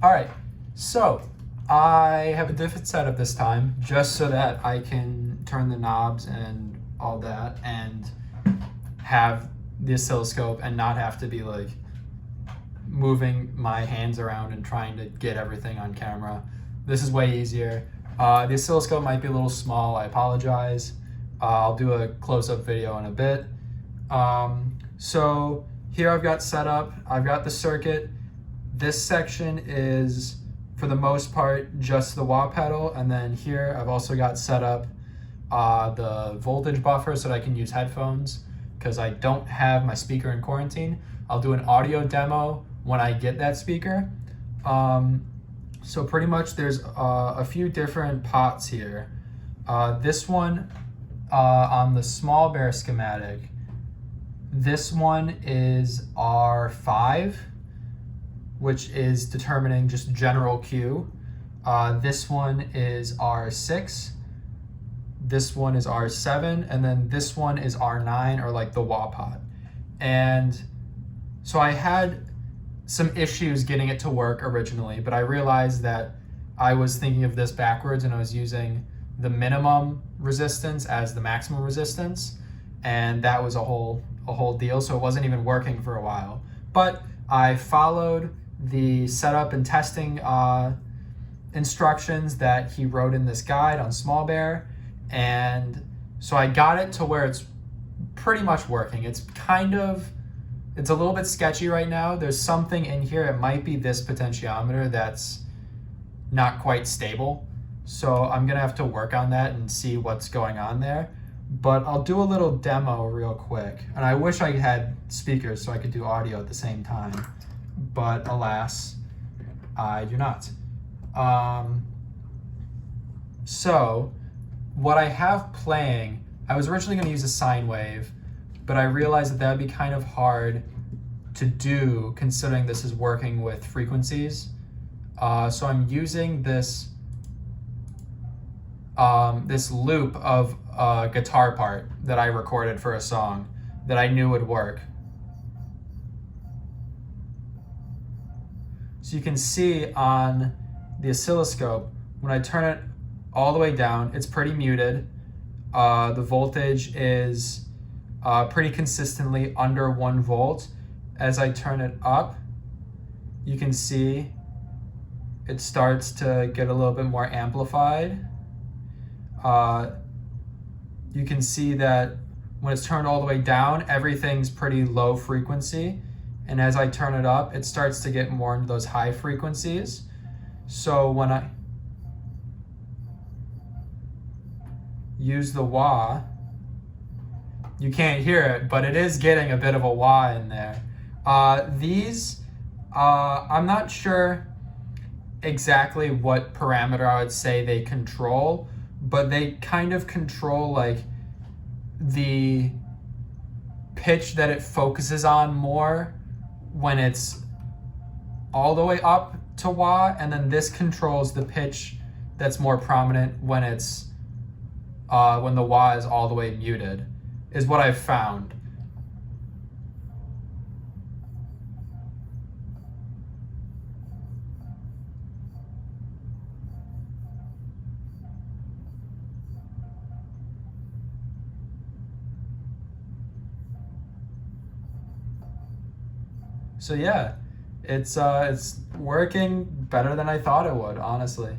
All right, so I have a different setup this time just so that I can turn the knobs and all that and have the oscilloscope and not have to be like moving my hands around and trying to get everything on camera. This is way easier. The oscilloscope might be a little small, I apologize. I'll do a close-up video in a bit. So here I've got set up, I've got the circuit. This section is, for the most part, just the wah pedal, and then here I've also got set up the voltage buffer so that I can use headphones because I don't have my speaker in quarantine. I'll do an audio demo when I get that speaker. So pretty much there's a few different pots here. This one on the small bear schematic, this one is R5, which is determining just general Q. This one is R6, this one is R7, and then this one is R9, or like the wah pot. And so I had some issues getting it to work originally, but I realized that I was thinking of this backwards and I was using the minimum resistance as the maximum resistance, and that was a whole deal, so it wasn't even working for a while. But I followed the setup and testing instructions that he wrote in this guide on Small Bear, and so I got it to where it's pretty much working. It's a little bit sketchy right now. There's something in here, it might be this potentiometer that's not quite stable. So I'm gonna have to work on that and see what's going on there. But I'll do a little demo real quick. And I wish I had speakers so I could do audio at the same time. But alas, I do not. So what I have playing, I was originally gonna use a sine wave, but I realized that would be kind of hard to do considering this is working with frequencies. So I'm using this loop of a guitar part that I recorded for a song that I knew would work. So you can see on the oscilloscope, when I turn it all the way down, it's pretty muted. The voltage is pretty consistently under 1 volt. As I turn it up, you can see it starts to get a little bit more amplified. You can see that when it's turned all the way down, everything's pretty low frequency. And as I turn it up, it starts to get more into those high frequencies. So when I use the wah, you can't hear it, but it is getting a bit of a wah in there. I'm not sure exactly what parameter I would say they control, but they kind of control like the pitch that it focuses on more when it's all the way up to wah, and then this controls the pitch that's more prominent when it's when the wah is all the way muted, is what I've found. So yeah, it's working better than I thought it would, honestly.